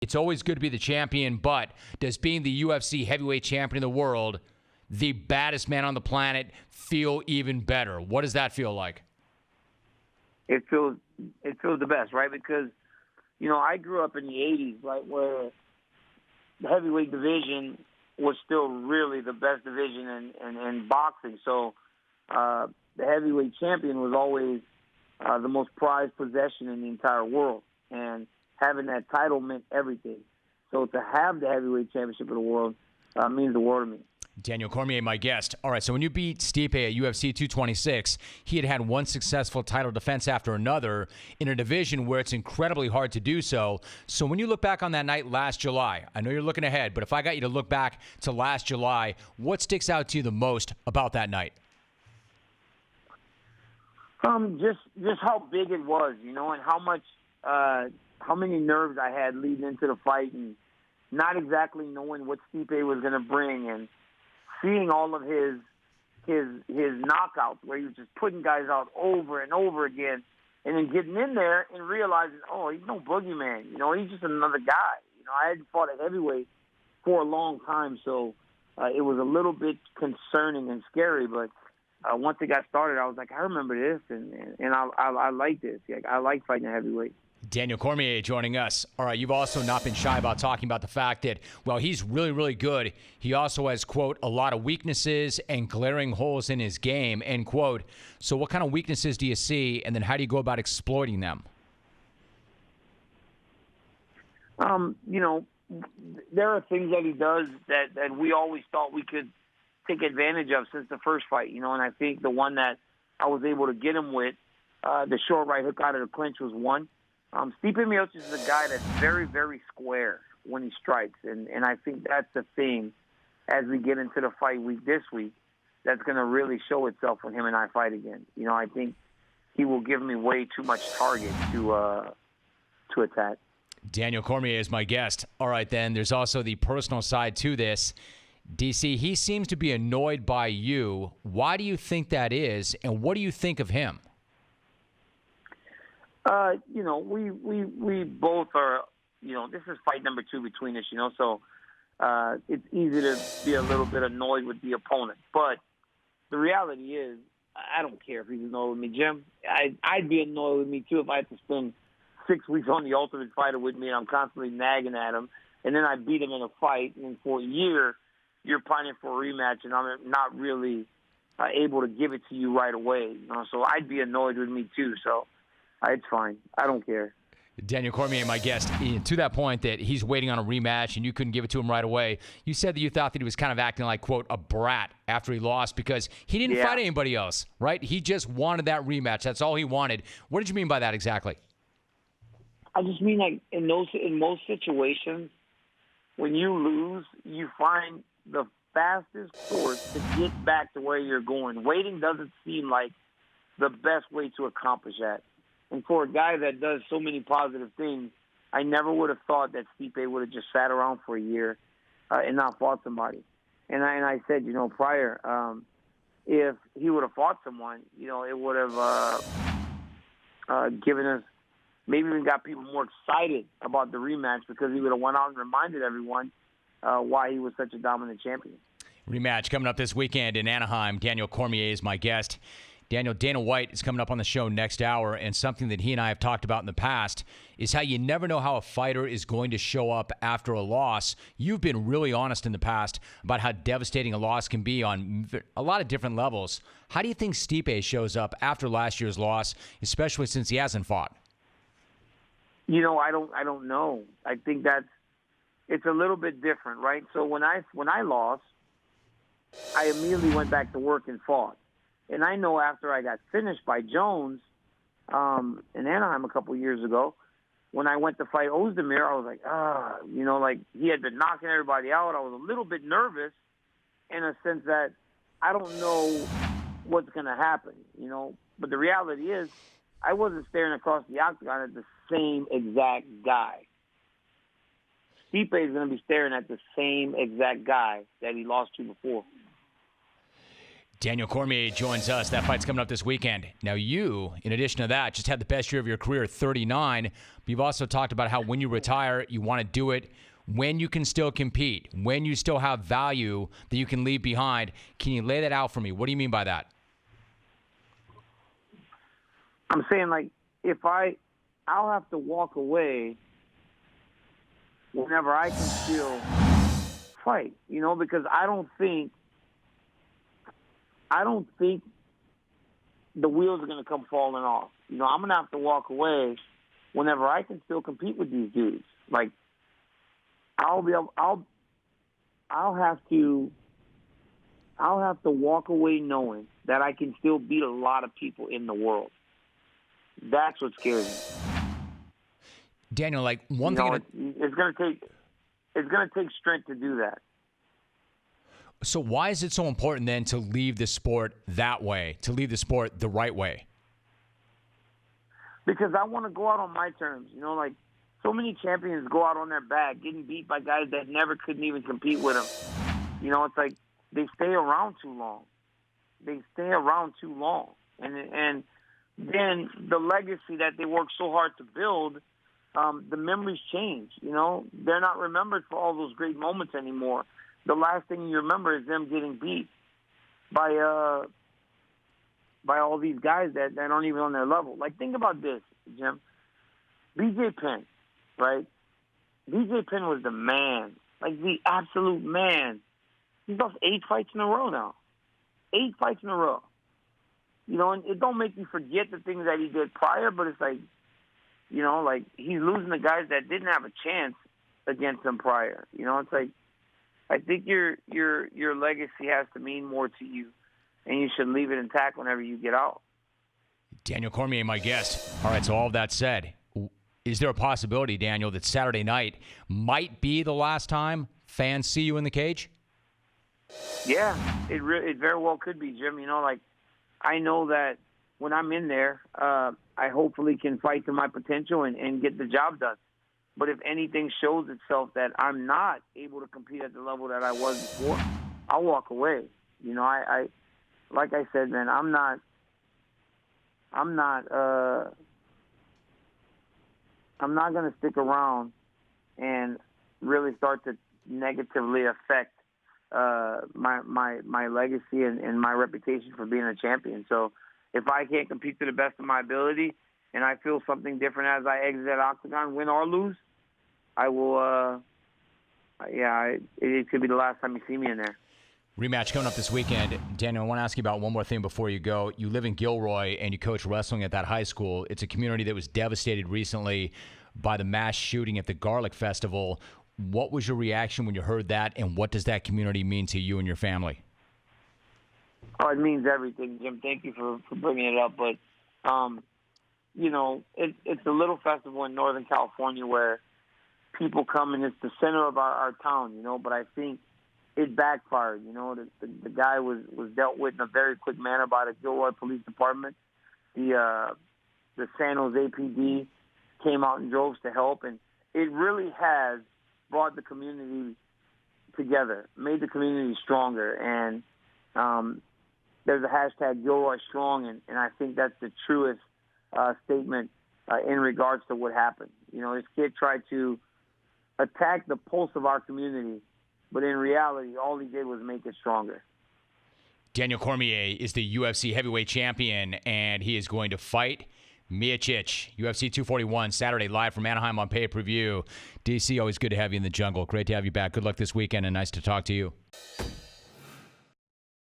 It's always good to be the champion, but does being the UFC heavyweight champion of the world, the baddest man on the planet, feel even better? What does that feel like? It feels the best, right? Because, I grew up in the 80s, right, where the heavyweight division was still really the best division in boxing. So the heavyweight champion was always the most prized possession in the entire world. And having that title meant everything. So to have the heavyweight championship of the world means the world to me. Daniel Cormier, my guest. All right, so when you beat Stipe at UFC 226, he had one successful title defense after another in a division where it's incredibly hard to do so. So when you look back on that night last July, I know you're looking ahead, but if I got you to look back to last July, what sticks out to you the most about that night? Just how big it was, and how many nerves I had leading into the fight, and not exactly knowing what Stipe was going to bring, and seeing all of his knockouts where he was just putting guys out over and over again, and then getting in there and realizing, oh, he's no boogeyman. He's just another guy. I hadn't fought a heavyweight for a long time, so it was a little bit concerning and scary. But once it got started, I was like, I remember this, and I like this. I like fighting a heavyweight. Daniel Cormier joining us. All right, you've also not been shy about talking about the fact that, while he's really, really good, he also has, quote, a lot of weaknesses and glaring holes in his game, end quote. So what kind of weaknesses do you see, and then how do you go about exploiting them? There are things that he does that we always thought we could take advantage of since the first fight, and I think the one that I was able to get him with, the short right hook out of the clinch, was one. Stipe Miocic is a guy that's very, very square when he strikes, and I think that's the thing as we get into the fight week this week that's going to really show itself when him and I fight again. I think he will give me way too much target to attack. Daniel Cormier is my guest. All right, then, there's also the personal side to this. DC, he seems to be annoyed by you. Why do you think that is, and what do you think of him? We both are, this is fight number 2 between us, so it's easy to be a little bit annoyed with the opponent. But the reality is, I don't care if he's annoyed with me, Jim. I'd be annoyed with me, too, if I had to spend 6 weeks on The Ultimate Fighter with me and I'm constantly nagging at him, and then I beat him in a fight, and for a year you're pining for a rematch, and I'm not really able to give it to you right away. So I'd be annoyed with me, too, so it's fine. I don't care. Daniel Cormier, my guest, to that point that he's waiting on a rematch and you couldn't give it to him right away, you said that you thought that he was kind of acting like, quote, a brat after he lost because he didn't fight anybody else, right? He just wanted that rematch. That's all he wanted. What did you mean by that exactly? I just mean, like, in most situations, when you lose, you find the fastest course to get back to where you're going. Waiting doesn't seem like the best way to accomplish that. And for a guy that does so many positive things, I never would have thought that Stipe would have just sat around for a year and not fought somebody. And I said, prior, if he would have fought someone, it would have given us, maybe even got people more excited about the rematch because he would have went out and reminded everyone why he was such a dominant champion. Rematch coming up this weekend in Anaheim. Daniel Cormier is my guest. Daniel, Dana White is coming up on the show next hour, and something that he and I have talked about in the past is how you never know how a fighter is going to show up after a loss. You've been really honest in the past about how devastating a loss can be on a lot of different levels. How do you think Stipe shows up after last year's loss, especially since he hasn't fought? I don't know. I think it's a little bit different, right? So when I lost, I immediately went back to work and fought. And I know after I got finished by Jones in Anaheim a couple years ago, when I went to fight Ozdemir, I was like, he had been knocking everybody out. I was a little bit nervous in a sense that I don't know what's going to happen, But the reality is I wasn't staring across the octagon at the same exact guy. Stipe is going to be staring at the same exact guy that he lost to before. Daniel Cormier joins us. That fight's coming up this weekend. Now you, in addition to that, just had the best year of your career at 39. But you've also talked about how when you retire, you want to do it when you can still compete, when you still have value that you can leave behind. Can you lay that out for me? What do you mean by that? I'm saying, like, I'll have to walk away whenever I can still fight, because I don't think the wheels are going to come falling off. I'm going to have to walk away whenever I can still compete with these dudes. Like, I'll have to walk away knowing that I can still beat a lot of people in the world. That's what scares me. Daniel, like one thing it's going to take strength to do that. So why is it so important then to leave the sport that way, to leave the sport the right way? Because I want to go out on my terms. Like so many champions go out on their back, getting beat by guys that never couldn't even compete with them. It's like they stay around too long. And then the legacy that they work so hard to build, the memories change. They're not remembered for all those great moments anymore. The last thing you remember is them getting beat by all these guys that aren't even on their level. Like, think about this, Jim. BJ Penn, right? BJ Penn was the man, like the absolute man. He's lost 8 fights in a row now. 8 fights in a row. And it don't make you forget the things that he did prior, but it's like, like he's losing to guys that didn't have a chance against him prior. It's like, I think your legacy has to mean more to you, and you should leave it intact whenever you get out. Daniel Cormier, my guest. All right, so all of that said, is there a possibility, Daniel, that Saturday night might be the last time fans see you in the cage? Yeah, it very well could be, Jim. Like I know that when I'm in there, I hopefully can fight to my potential and get the job done. But if anything shows itself that I'm not able to compete at the level that I was before, I'll walk away. I like I said, man, I'm not going to stick around and really start to negatively affect my legacy and my reputation for being a champion. So if I can't compete to the best of my ability and I feel something different as I exit that octagon, win or lose, I will, it could be the last time you see me in there. Rematch coming up this weekend. Daniel, I want to ask you about one more thing before you go. You live in Gilroy and you coach wrestling at that high school. It's a community that was devastated recently by the mass shooting at the Garlic Festival. What was your reaction when you heard that, and what does that community mean to you and your family? Oh, it means everything, Jim. Thank you for bringing it up. But, it's a little festival in Northern California where people come, and it's the center of our town, but I think it backfired. The guy was dealt with in a very quick manner by the Gilroy Police Department. The San Jose PD came out in droves to help, and it really has brought the community together, made the community stronger. And there's a hashtag Gilroy Strong, and I think that's the truest statement in regards to what happened. This kid tried to attack the pulse of our community, but in reality, all he did was make it stronger. Daniel Cormier is the UFC heavyweight champion, and he is going to fight Miocic, UFC 241, Saturday, live from Anaheim on pay-per-view. DC, always good to have you in the jungle. Great to have you back. Good luck this weekend, and nice to talk to you.